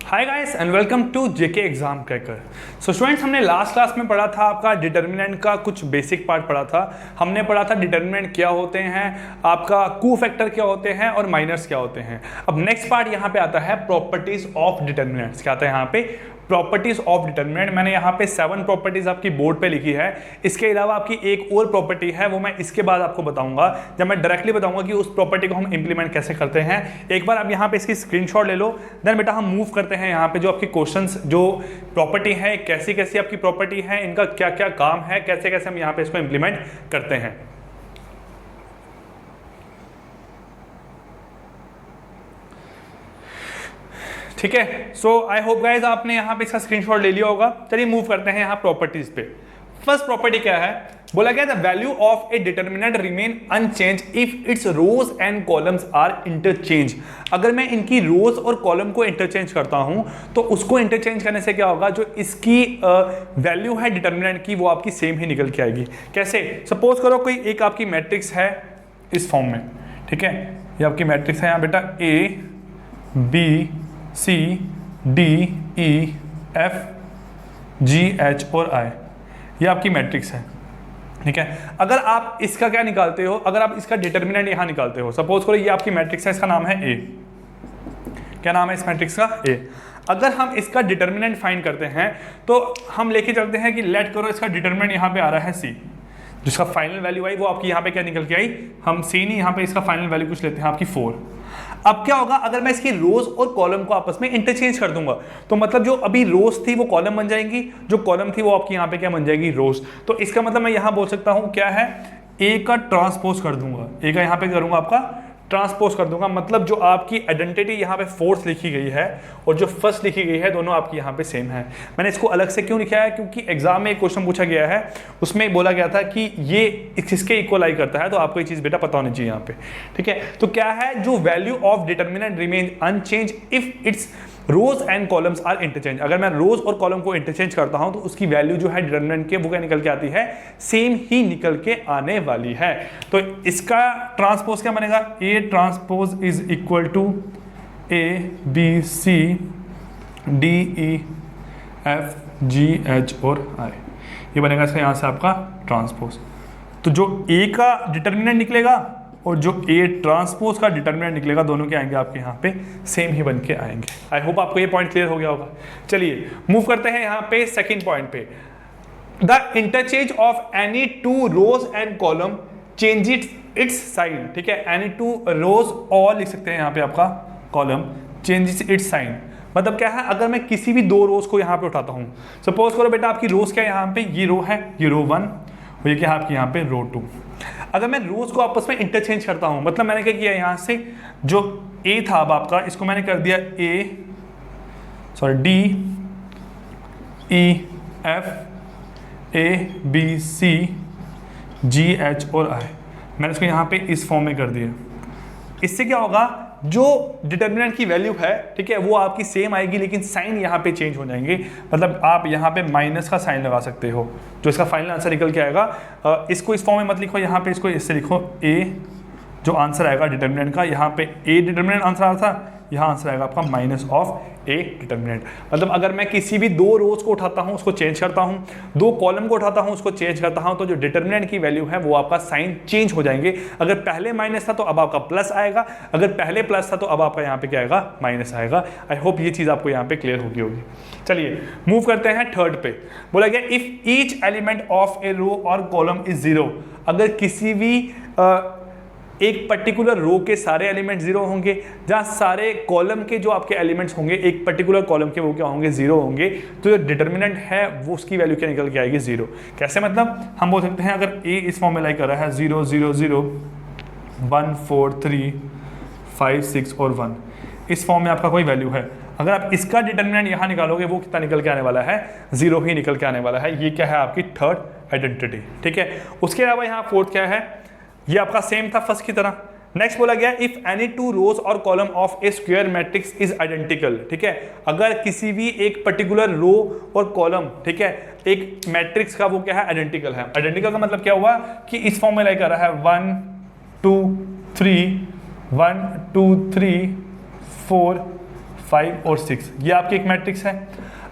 Hi guys and welcome to JK exam cracker. So students, हमने last class में पढ़ा था आपका डिटर्मिनेंट का कुछ बेसिक पार्ट पढ़ा था। हमने पढ़ा था डिटर्मिनेंट क्या होते हैं, आपका को फैक्टर क्या होते हैं और माइनर्स क्या होते हैं। अब नेक्स्ट पार्ट यहाँ पे आता है प्रॉपर्टीज ऑफ डिटर्मिनेंट्स। क्या आता है यहाँ पे? Properties of determinant. मैंने यहाँ पे 7 प्रॉपर्टीज आपकी बोर्ड पे लिखी है। इसके अलावा आपकी एक और प्रॉपर्टी है, वो मैं इसके बाद आपको बताऊंगा, जब मैं डायरेक्टली बताऊंगा कि उस प्रॉपर्टी को हम इंप्लीमेंट कैसे करते हैं। एक बार आप यहाँ पे इसकी स्क्रीनशॉट ले लो, देन बेटा हम मूव करते हैं यहाँ पे जो आपकी क्वेश्चंस, जो प्रॉपर्टी है, कैसी कैसी आपकी प्रॉपर्टी है, इनका क्या क्या काम है, कैसे कैसे हम यहाँ पे इसको इंप्लीमेंट करते हैं। ठीक है, सो आई होप गाइज आपने यहाँ पे इसका स्क्रीनशॉट ले लिया होगा। चलिए मूव करते हैं यहाँ प्रॉपर्टीज पे। फर्स्ट प्रॉपर्टी क्या है? बोला गया the value of a determinant remain unchange if its rows and columns are interchange. अगर मैं इनकी रोज और कॉलम को इंटरचेंज करता हूं तो उसको इंटरचेंज करने से क्या होगा, जो इसकी वैल्यू है डिटर्मिनेंट की वो आपकी सेम ही निकल के आएगी। कैसे? सपोज करो कोई एक आपकी मैट्रिक्स है इस फॉर्म में, ठीक है, ये आपकी मैट्रिक्स है यहाँ बेटा ए B C D E F G H और आई, ये आपकी मैट्रिक्स है। ठीक है, अगर आप इसका क्या निकालते हो, अगर आप इसका डिटर्मिनेंट यहां निकालते हो, सपोज करो ये आपकी मैट्रिक्स है, इसका नाम है ए। क्या नाम है इस मैट्रिक्स का? ए। अगर हम इसका डिटर्मिनेंट फाइंड करते हैं तो हम लेके चलते हैं कि लेट करो इसका डिटर्मिनेंट यहां पे आ रहा है सी, जिसका फाइनल वैल्यू आई वो आपकी यहाँ पे क्या निकल के आई, हम सी नहीं, यहाँ पे इसका फाइनल वैल्यू कुछ लेते हैं आपकी 4। अब क्या होगा, अगर मैं इसकी रोज और कॉलम को आपस में इंटरचेंज कर दूंगा तो मतलब जो अभी रोज थी वो कॉलम बन जाएंगी, जो कॉलम थी वो आपकी यहाँ पे क्या बन जाएगी, रोज। तो इसका मतलब मैं यहाँ बोल सकता हूँ क्या है, ए का ट्रांसपोज कर दूंगा, ए का यहाँ पे करूंगा आपका ट्रांसपोज कर दूंगा। मतलब जो आपकी आइडेंटिटी यहाँ पे फोर्थ लिखी गई है और जो फर्स्ट लिखी गई है दोनों आपकी यहाँ पे सेम है। मैंने इसको अलग से क्यों लिखा है, क्योंकि एग्जाम में एक क्वेश्चन पूछा गया है, उसमें बोला गया था कि ये किसके इक्वलाई करता है, तो आपको ये चीज बेटा पता होनी चाहिए यहाँ पे। ठीक है, तो क्या है, जो value of determinant remain unchange if its rows and columns are interchange. अगर मैं रोज और कॉलम को इंटरचेंज करता हूं तो उसकी वैल्यू जो है डिटर्मिनेंट के वो क्या निकल के आती है, सेम ही निकल के आने वाली है। तो इसका ट्रांसपोज क्या बनेगा, A transpose is equal to A B C D E F G H और आई, ये बनेगा इसका यहाँ से आपका ट्रांसपोज। तो जो ए का डिटर्मिनेंट निकलेगा और जो ए ट्रांसपोज का डिटर्मिनेंट निकलेगा, दोनों के आएंगे आपके यहाँ पे सेम ही बन के आएंगे। आई होप आपको ये पॉइंट क्लियर हो गया होगा। चलिए मूव करते हैं यहाँ पे सेकंड पॉइंट पे। The interchange of any two rows and column change its sign. ठीक है, एनी टू रोज और लिख सकते हैं यहाँ पे आपका कॉलम चेंजेस इट्स साइन। मतलब क्या है, अगर मैं किसी भी दो रोज को यहाँ पे उठाता हूँ, सपोज करो बेटा आपकी रोज क्या यहाँ पे, ये रो है, ये रो 1 और ये क्या है आपकी यहाँ पे रो 2। अगर मैं रोज को आपस में इंटरचेंज करता हूं, मतलब मैंने क्या किया, यहां से जो ए था अब आपका, इसको मैंने कर दिया D E F A B C G H और आई, मैंने इसको यहां पे इस फॉर्म में कर दिया। इससे क्या होगा, जो डिटर्मिनेंट की वैल्यू है, ठीक है, वो आपकी सेम आएगी, लेकिन साइन यहाँ पे चेंज हो जाएंगे। मतलब आप यहाँ पे माइनस का साइन लगा सकते हो, जो इसका फाइनल आंसर निकल के आएगा। इसको इस फॉर्म में मत लिखो, यहाँ पे इसको इससे लिखो ए, जो आंसर आएगा डिटर्मिनेंट का, यहाँ पे ए डिटर्मिनेंट आंसर आ था, यहाँ आंसर आएगा आपका माइनस ऑफ ए डिटर्मिनेंट। मतलब अगर मैं किसी भी दो रोज को उठाता हूँ उसको चेंज करता हूँ, दो कॉलम को उठाता हूँ उसको चेंज करता हूँ, तो जो डिटर्मिनेंट की वैल्यू है वो आपका साइन चेंज हो जाएंगे। अगर पहले माइनस था तो अब आपका प्लस आएगा, अगर पहले प्लस था तो अब आपका यहाँ पे क्या आएगा, माइनस आएगा। आई होप ये चीज आपको यहाँ पे क्लियर होगी। चलिए मूव करते हैं थर्ड पे। बोला गया if each element of a row और कॉलम इज 0। अगर किसी भी एक पर्टिकुलर रो के सारे एलिमेंट 0 होंगे, जहां सारे कॉलम के जो आपके एलिमेंट्स होंगे एक पर्टिकुलर कॉलम के वो क्या होंगे, 0 होंगे, तो जो डिटर्मिनेंट है वो उसकी वैल्यू क्या निकल के आएगी, 0। कैसे? मतलब हम बोल सकते हैं अगर ए इस फॉर्म में लाइक कर रहा है 0 0 0 1 4 3 5 6 और 1, इस फॉर्म में आपका कोई वैल्यू है, अगर आप इसका डिटर्मिनेंट यहाँ निकालोगे वो कितना निकल के आने वाला है, 0 ही निकल के आने वाला है। ये क्या है आपकी थर्ड आइडेंटिटी। ठीक है, उसके अलावा यहाँ फोर्थ क्या है, ये आपका सेम था फर्स्ट की तरह। नेक्स्ट बोला गया इफ एनी टू रोज और column of A square matrix is identical. ठीक है, अगर किसी भी एक पर्टिकुलर रो और कॉलम, ठीक है, एक मैट्रिक्स का वो क्या है, आइडेंटिकल है। आइडेंटिकल का मतलब क्या हुआ कि इस फॉर्म में लाइक कर रहा है 1 2 3 1 2 3 4 5 और 6, ये आपकी एक मैट्रिक्स है।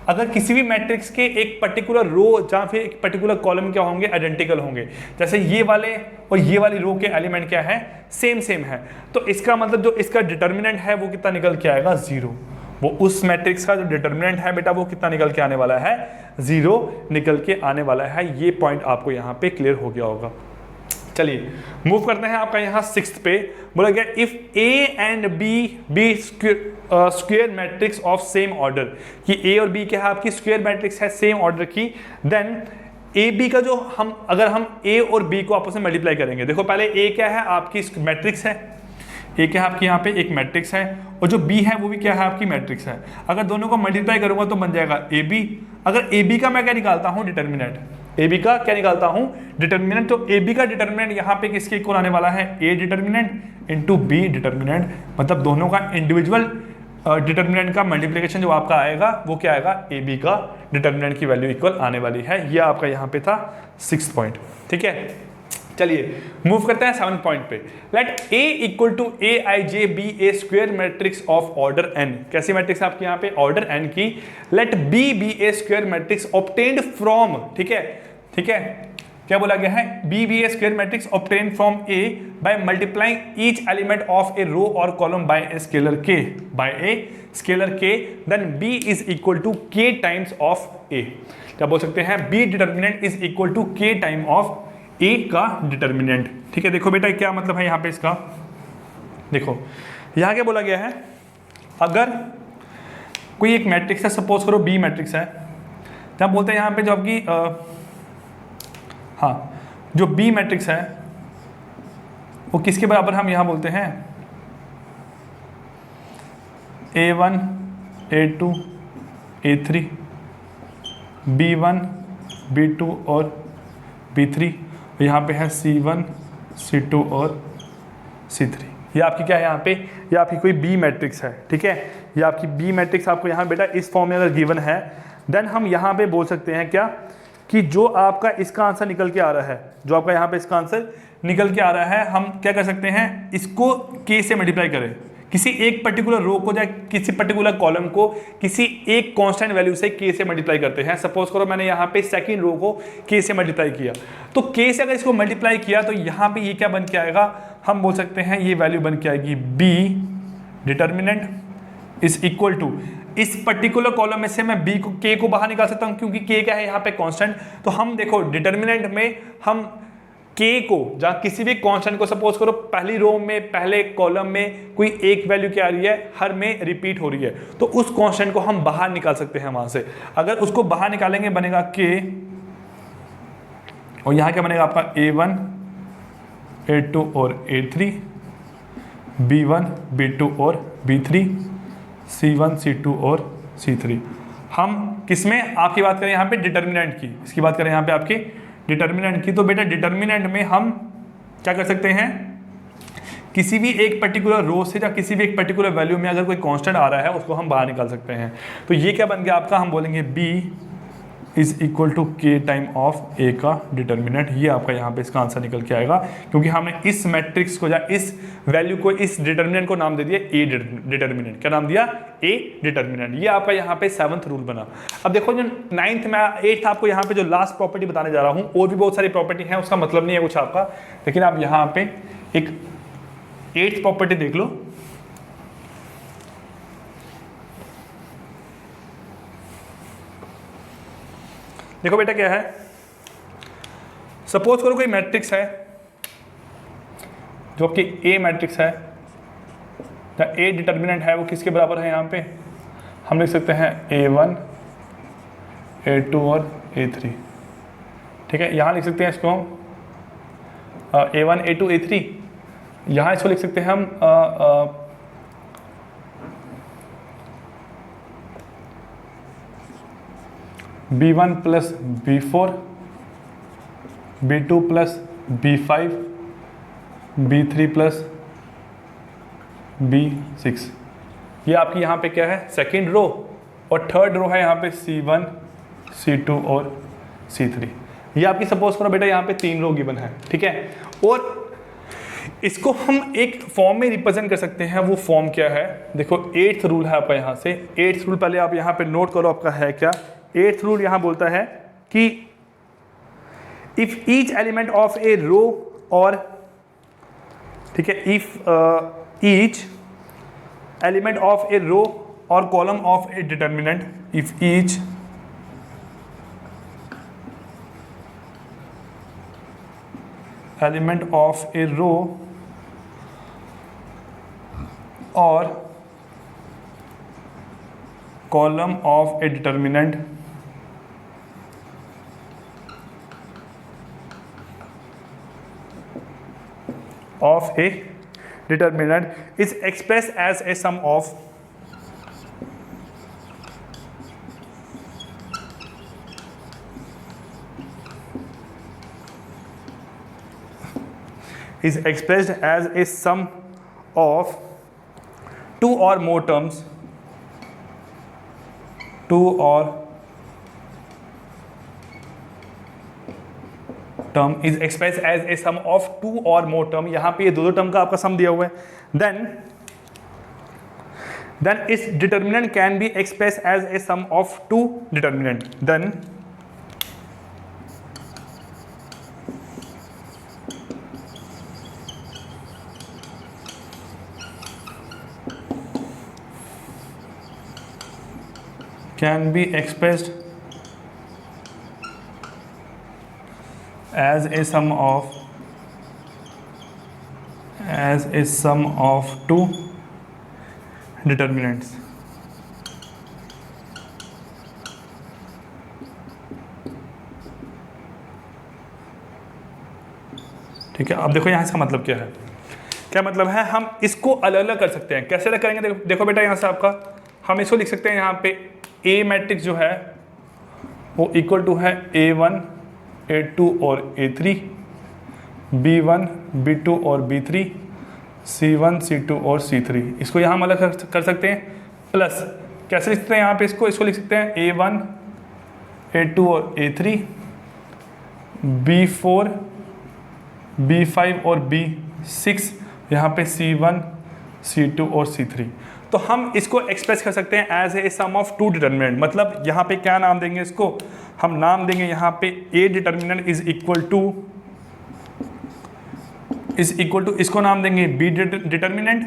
अगर किसी भी मैट्रिक्स के एक पर्टिकुलर रो या फिर एक पर्टिकुलर कॉलम क्या होंगे, आइडेंटिकल होंगे, जैसे ये वाले और ये वाली रो के एलिमेंट क्या है, सेम है, तो इसका मतलब जो इसका डिटर्मिनेंट है वो कितना निकल के आएगा, 0। वो उस मैट्रिक्स का जो डिटर्मिनेंट है बेटा वो कितना निकल के आने वाला है, 0 निकल के आने वाला है। ये पॉइंट आपको यहाँ पे क्लियर हो गया होगा। चलिए मूव करते हैं आपका यहाँ 6th पे। बोला गया if A and B square matrix of same order, कि ए और बी क्या है आपकी स्क्वायर मैट्रिक्स है सेम ऑर्डर की, देन ए बी का जो अगर हम ए और बी को आपस में मल्टीप्लाई करेंगे, देखो पहले ए क्या है आपकी मैट्रिक्स है, ए क्या है आपकी यहाँ पे एक मैट्रिक्स है, और जो बी है वो भी क्या है आपकी मैट्रिक्स है। अगर दोनों को मल्टीप्लाई करूंगा तो बन जाएगा ए बी। अगर ए बी का मैं क्या निकालता हूँ, डिटर्मिनेंट, ए बी का क्या निकालता हूँ, डिटर्मिनेंट, तो ए बी का डिटर्मिनेंट यहाँ पे किसके इक्वल आने वाला है, A determinant into B determinant, मतलब दोनों का इंडिविजुअल डिटर्मिनेंट का मल्टीप्लिकेशन जो आपका आएगा वो क्या आएगा, ए बी का डिटर्मिनेंट की वैल्यू इक्वल आने वाली है। ये आपका यहाँ पे था 6th पॉइंट। ठीक है, चलिए मूव करते हैं 7th पॉइंट पे। Let A equal to a i j be a square matrix of order n। कैसी मैट्रिक्स आपकी यहाँ पे, ऑर्डर n की। Let B be a square matrix obtained from, ठीक है, क्या बोला गया है, B be a square matrix obtained from A by multiplying each element of a row और column by a scalar K, then B is equal to K times of A। क्या बोल सकते हैं, B determinant is equal to K time of a का determinant. ठीक है, देखो बेटा क्या मतलब है यहाँ पे इसका, देखो यहाँ क्या बोला गया है, अगर कोई एक मैट्रिक्स है, सपोज करो बी मैट्रिक्स है, तो हम बोलते हैं यहाँ पे जो आपकी जो बी मैट्रिक्स है वो किसके बराबर, हम यहाँ बोलते हैं A1 A2 A3 B1 B2 और B3, यहाँ पे है C1 C2 और C3। ये आपकी क्या है यहाँ पे, ये आपकी कोई बी मैट्रिक्स है। ठीक है, ये आपकी बी मैट्रिक्स आपको यहाँ बेटा इस फॉर्म में अगर गिवन है, देन हम यहाँ पे बोल सकते हैं क्या, कि जो आपका इसका आंसर निकल के आ रहा है, जो आपका यहाँ पे इसका आंसर निकल के आ रहा है, हम क्या कर सकते हैं, इसको K से मल्टीप्लाई करें, किसी एक पर्टिकुलर रो को या किसी पर्टिकुलर कॉलम को किसी एक कांस्टेंट वैल्यू से K से मल्टीप्लाई करते हैं। सपोज करो मैंने यहाँ पे सेकंड रो को K से मल्टीप्लाई किया, तो K से अगर इसको मल्टीप्लाई किया तो यहाँ पे ये क्या बन के आएगा, हम बोल सकते हैं ये वैल्यू बन के आएगी B determinant is equal to, इस पर्टिकुलर कॉलम में से मैं B को K को बाहर निकाल सकता हूँ क्योंकि K क्या है यहाँ पे कांस्टेंट। तो हम देखो डिटर्मिनेंट में हम K को, जहाँ किसी भी कांस्टेंट को सपोज करो पहली रो में पहले कॉलम में कोई एक वैल्यू क्या आ रही है, हर में रिपीट हो रही है, तो उस कांस्टेंट को हम बाहर निकाल सकते हैं वहां से। अगर उसको बाहर निकालेंगे बनेगा K, और यहाँ क्या बनेगा आपका A1 A2 और A3 B1 B2 और B3 C1 C2 और C3। हम किसमें आपकी बात करें यहाँ पे डिटर्मिनेंट की, इसकी बात करें यहाँ पे आपके डिटर्मिनेंट की, तो बेटा डिटर्मिनेंट में हम क्या कर सकते हैं, किसी भी एक पर्टिकुलर रो से या किसी भी एक पर्टिकुलर वैल्यू में अगर कोई कांस्टेंट आ रहा है उसको हम बाहर निकाल सकते हैं। तो ये क्या बन गया आपका, हम बोलेंगे B is equal to K time of A का डिटर्मिनेंट। ये आपका यहाँ पे इसका आंसर निकल के आएगा, क्योंकि हमने इस मैट्रिक्स को या इस वैल्यू को, इस डिटर्मिनेंट को नाम दे दिया A डिटर्मिनेंट। क्या नाम दिया, A डिटर्मिनेंट। ये आपका यहाँ पे 7th रूल बना। अब देखो जो 9th में 8th आपको यहाँ पे जो लास्ट प्रॉपर्टी बताने जा रहा हूँ, और भी बहुत सारी प्रॉपर्टी है, उसका मतलब नहीं है कुछ आपका, लेकिन आप यहाँ पे एक 8th प्रॉपर्टी देख लो। देखो बेटा क्या है, सपोज करो कोई मैट्रिक्स है जो कि ए मैट्रिक्स है, ए डिटर्मिनेंट है वो किसके बराबर है, यहाँ पे हम लिख सकते हैं A1 A2 और A3। ठीक है, यहाँ लिख सकते हैं इसको हम A1 A2 A3, यहाँ इसको लिख सकते हैं हम B1 plus B4 B2 plus B5 B3 plus B6। ये आपकी यहाँ पे क्या है, सेकेंड रो, और थर्ड रो है यहाँ पे C1 C2 और C3। ये आपकी सपोज करो बेटा यहाँ पे 3 रो गिवन है। ठीक है, और इसको हम एक फॉर्म में रिप्रेजेंट कर सकते हैं, वो फॉर्म क्या है? देखो 8th रूल है आपका यहाँ से। 8th रूल पहले आप यहाँ पे नोट करो आपका है क्या। 8th रूल यहाँ बोलता है कि if each element of a row और, ठीक है, if each element of a row और column of a determinant, if each element of a row or column of a determinant is expressed as a sum of two or more terms, is expressed as a sum of two or more term। यहाँ पे ये दो term का आपका सम दिया हुआ है। then its determinant can be expressed as a sum of two determinant, then can be expressed as a sum of two determinants। ठीक है, अब देखो यहाँ इसका मतलब क्या है। क्या मतलब है? हम इसको अलग अलग कर सकते हैं। कैसे अलग करेंगे? देखो बेटा, यहाँ से आपका हम इसको लिख सकते हैं यहाँ पे ए मैट्रिक्स जो है वो इक्वल टू है A1 A2 और A3, B1 B2 और B3, C1 C2 और C3। इसको यहाँ हम अलग कर सकते हैं। प्लस कैसे लिख सकते हैं यहाँ पे इसको लिख सकते हैं A1 A2 और A3, B4 B5 और B6, यहाँ पे C1 C2 और C3। तो हम इसको एक्सप्रेस कर सकते हैं as a sum of two determinant. मतलब यहाँ पे क्या नाम देंगे इसको? हम नाम देंगे यहाँ पे A determinant is equal to इसको नाम देंगे बी डिटर्मिनेंट,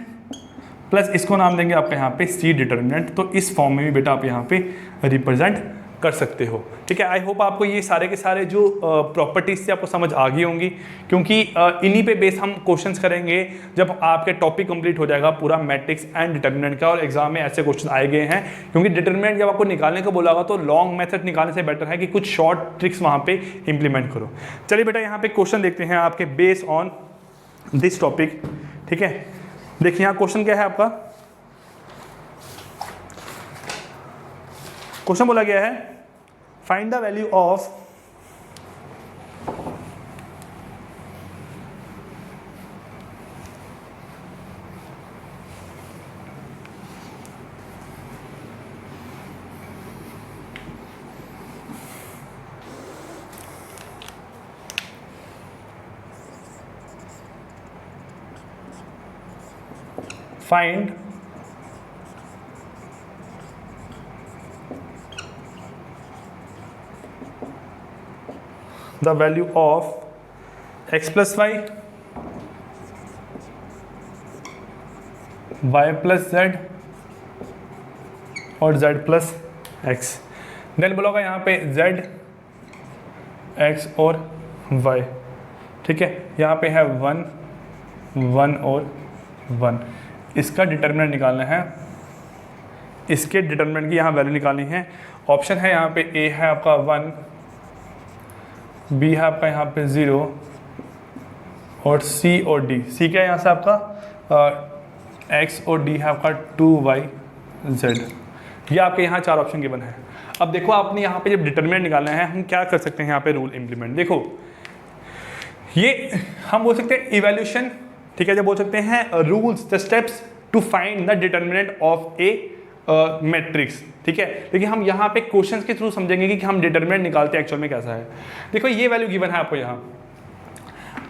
प्लस इसको नाम देंगे आप यहाँ पे सी डिटर्मिनेंट। तो इस फॉर्म में भी बेटा आप यहाँ पे रिप्रेजेंट कर सकते हो। ठीक है, आई होप आपको ये सारे के सारे जो प्रॉपर्टीज से आपको समझ आ गई होंगी, क्योंकि इन्हीं पे बेस हम क्वेश्चंस करेंगे जब आपके टॉपिक कंप्लीट हो जाएगा पूरा मैट्रिक्स एंड डिटर्मिनेंट का। और एग्जाम में ऐसे क्वेश्चन आए गए हैं, क्योंकि डिटर्मिनेंट जब आपको निकालने को बोला होगा तो लॉन्ग मेथड निकालने से बेटर है कि कुछ शॉर्ट ट्रिक्स वहाँ पे इंप्लीमेंट करो। चलिए बेटा, यहाँ पे क्वेश्चन देखते हैं आपके बेस ऑन दिस टॉपिक। ठीक है, देखिए यहाँ क्वेश्चन क्या है आपका। क्वेश्चन बोला गया है find the value of find the value of x plus y, y plus z और z plus x। देन बोलोगा यहाँ पे z, x और y। ठीक है, यहाँ पे है 1 1 और 1। इसका डिटर्मिनेंट निकालना है, इसके डिटर्मिनेंट की यहाँ वैल्यू निकालनी है। ऑप्शन है यहाँ पे a है आपका 1, b है आपका यहाँ पे 0 और c और d। c क्या है यहाँ से आपका x और d है आपका 2y z। ये आपके यहाँ 4 ऑप्शन गिवन है। अब देखो आपने यहाँ पे जब डिटर्मिनेंट निकालना है, हम क्या कर सकते हैं यहाँ पे रूल इम्प्लीमेंट। देखो ये हम बोल सकते हैं इवैल्यूएशन। ठीक है, जब बोल सकते हैं rules the steps to find the determinant of a matrix. ठीक है, लेकिन हम यहाँ पे क्वेश्चंस के थ्रू समझेंगे कि हम डिटर्मिनेंट निकालते हैं एक्चुअल में कैसा है। देखो ये वैल्यू गिवन है आपको यहाँ,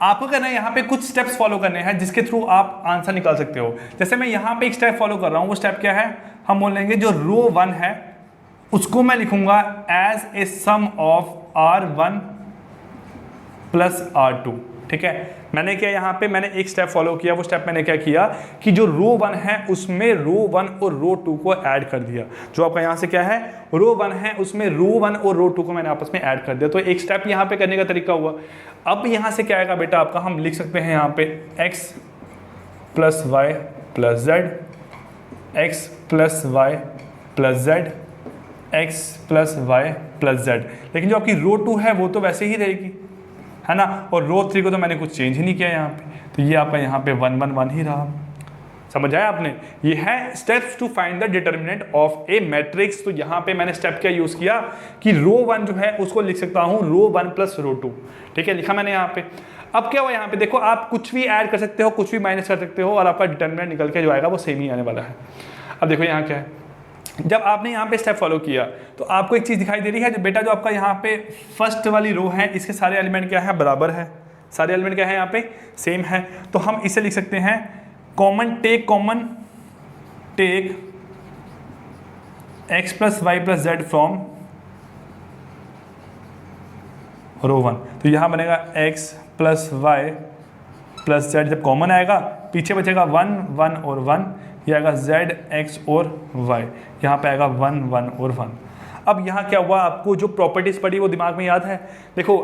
आपको करना है यहाँ पे कुछ स्टेप्स फॉलो करने हैं जिसके थ्रू आप आंसर निकाल सकते हो। जैसे मैं यहाँ पे एक स्टेप फॉलो कर रहा हूँ, वो स्टेप क्या है, हम बोल लेंगे जो रो 1 है उसको मैं लिखूंगा as a sum of R1 plus R2। ठीक है, मैंने क्या यहाँ पे मैंने एक स्टेप फॉलो किया, वो स्टेप मैंने क्या किया कि जो रो 1 है उसमें रो 1 और रो 2 को ऐड कर दिया। जो आपका यहाँ से क्या है, रो 1 है उसमें रो 1 और रो 2 को मैंने आपस में ऐड कर दिया। तो एक स्टेप यहाँ पे करने का तरीका हुआ। अब यहाँ से क्या आएगा बेटा आपका, हम लिख सकते हैं यहाँ पे x plus Y plus Z, X plus Y plus Z, X plus Y plus Z. लेकिन जो आपकी रो 2 है वो तो वैसे ही रहेगी, है ना, और रो 3 को तो मैंने कुछ चेंज ही नहीं किया यहाँ पे, तो ये आपका यहाँ पे 1 1 1 ही रहा। समझ आया आपने? ये है steps to find the determinant of a matrix. तो यहाँ पे मैंने स्टेप क्या यूज किया कि रो 1 जो है उसको लिख सकता हूँ रो 1 प्लस रो 2। ठीक है, लिखा मैंने यहाँ पे। अब क्या हुआ यहाँ पे देखो, आप कुछ भी ऐड कर सकते हो, कुछ भी माइनस कर सकते हो, और आपका डिटर्मिनेंट निकल के जो आएगा वो सेम ही आने वाला है। अब देखो यहाँ क्या है, जब आपने यहाँ पे स्टेप फॉलो किया तो आपको एक चीज़ दिखाई दे रही है, जो बेटा जो आपका यहाँ पे फर्स्ट वाली रो है इसके सारे एलिमेंट क्या है, बराबर है, सारे एलिमेंट क्या है यहाँ पे सेम है। तो हम इसे लिख सकते हैं common take x plus Y plus z from row 1। तो यहाँ बनेगा x plus Y plus z, जब कॉमन आएगा पीछे बचेगा 1 1 और 1, ये आएगा z x और y, यहाँ पे आएगा 1 1 और 1। अब यहाँ क्या हुआ, आपको जो प्रॉपर्टीज पड़ी वो दिमाग में याद है। देखो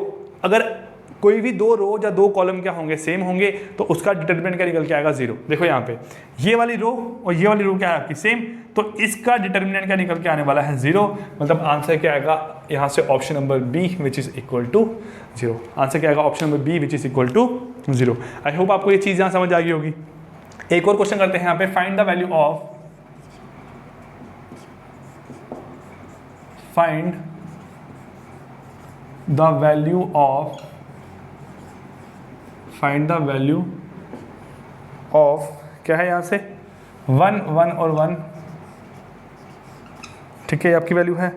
अगर कोई भी दो रो या दो कॉलम क्या होंगे, सेम होंगे, तो उसका डिटर्मिनेंट क्या निकल के आएगा 0। देखो यहाँ पे ये वाली रो और ये वाली रो क्या है आपकी सेम, तो इसका डिटर्मिनेंट क्या निकल के आने वाला है 0। मतलब आंसर क्या आएगा यहाँ से option number B which is equal to 0। Answer क्या आएगा option number B which is equal to 0। I hope आपको ये चीज़ यहाँ समझ आ गई होगी। एक और क्वेश्चन करते हैं यहाँ पे, find the value of find the value of क्या है यहाँ से 1 1 और 1। ठीक है, आपकी वैल्यू है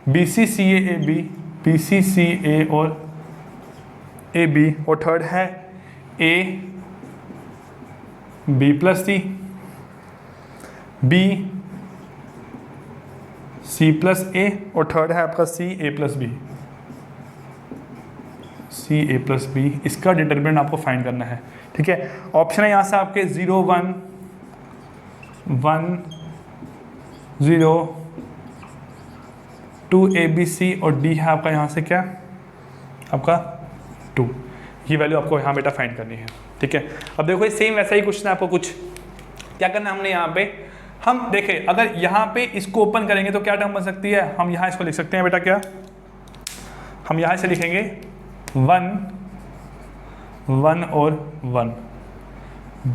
बी सी सी ए और ए बी, और थर्ड है a B plus c, B C plus a, और थर्ड है आपका c a plus b, c a plus b. इसका डिटर्मिनेंट आपको फाइंड करना है। ठीक है, ऑप्शन है यहाँ से आपके 0 1 1 0 2 ए बी सी, और डी है आपका यहाँ से क्या आपका 2। ये वैल्यू आपको यहाँ बेटा फाइंड करनी है। ठीक है, अब देखो ये सेम वैसा ही क्वेश्चन है, आपको कुछ क्या करना है हमने यहाँ पे, हम देखें अगर यहाँ पे इसको ओपन करेंगे तो क्या टर्म बन सकती है, हम यहाँ इसको लिख सकते हैं बेटा, क्या हम यहाँ से लिखेंगे 1 1 और 1,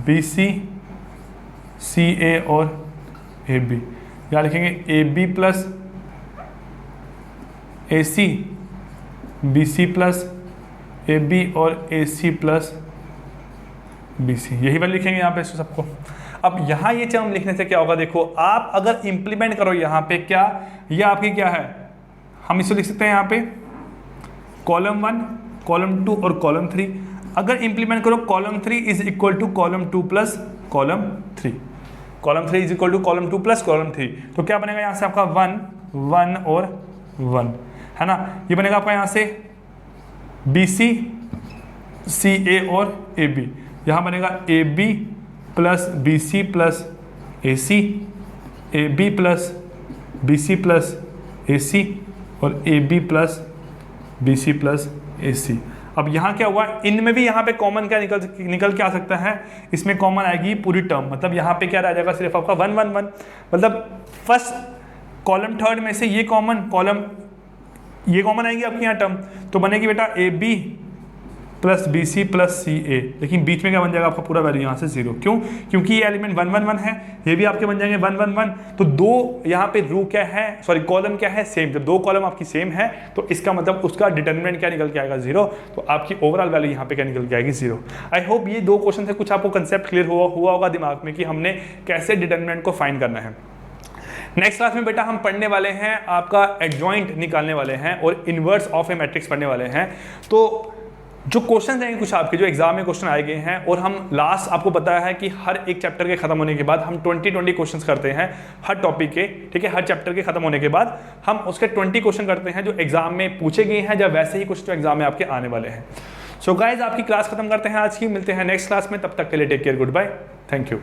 बी सी ए और ए बी, यहाँ लिखेंगे A B plus A C, B C plus A B और ए सी प्लस बी सी, यही वैल्यू लिखेंगे यहाँ पे सबको। अब यहाँ ये टर्म लिखने से क्या होगा, देखो आप अगर इंप्लीमेंट करो यहाँ पे क्या, ये आपकी क्या है, हम इसे लिख सकते हैं यहाँ पे कॉलम 1 कॉलम 2 और कॉलम 3। अगर इंप्लीमेंट करो column 3 is equal to column 2 plus column 3, column 3 is equal to column 2 plus column 3। तो क्या बनेगा यहाँ से आपका 1 1 और 1, है ना। ये बनेगा आपका यहाँ से बी सी ए और ए बी, यहाँ बनेगा a B plus b C plus A c, a B plus b C plus A c, और a B plus b C plus A c. अब यहाँ क्या हुआ, इनमें भी यहाँ पे कॉमन क्या निकल के आ सकता है, इसमें कॉमन आएगी पूरी टर्म। मतलब यहाँ पे क्या रह जाएगा सिर्फ आपका 1 1 1, मतलब फर्स्ट कॉलम थर्ड में से ये कॉमन कॉलम, ये कॉमन आएगी आपकी यहाँ टर्म, तो बनेगी बेटा A B plus b C plus c a. लेकिन बीच में क्या बन जाएगा आपका पूरा वैल्यू यहाँ से 0, क्यों, क्योंकि ये एलिमेंट 1 1 1 है, ये भी आपके बन जाएंगे 1 1 1। तो दो यहाँ पे रो क्या है, सॉरी कॉलम क्या है, सेम। जब दो कॉलम आपकी सेम है तो इसका मतलब उसका डिटर्मिनेंट क्या निकल के आएगा 0, तो आपकी ओवरऑल वैल्यू यहाँ पे क्या निकल के आएगी 0। आई होप ये दो क्वेश्चन से कुछ आपको कंसेप्ट क्लियर हुआ होगा दिमाग में कि हमने कैसे डिटर्मिनेंट को फाइंड करना है। नेक्स्ट क्लास में बेटा हम पढ़ने वाले हैं आपका एडजॉइंट निकालने वाले हैं और इनवर्स ऑफ ए मैट्रिक्स पढ़ने वाले हैं। तो जो क्वेश्चन रहेंगे कुछ आपके जो एग्जाम में क्वेश्चन आए गए हैं, और हम लास्ट आपको पता है कि हर एक चैप्टर के खत्म होने के बाद हम 20 क्वेश्चंस करते हैं हर टॉपिक के, ठीक है, हर चैप्टर के खत्म होने के बाद हम उसके 20 क्वेश्चन करते हैं जो एग्जाम में पूछे गए हैं, या वैसे ही कुछ जो एग्जाम में आपके आने वाले हैं। सो गाइज आपकी क्लास खत्म करते हैं आज की, मिलते हैं नेक्स्ट क्लास में, तब तक के लिए take care, goodbye, thank you.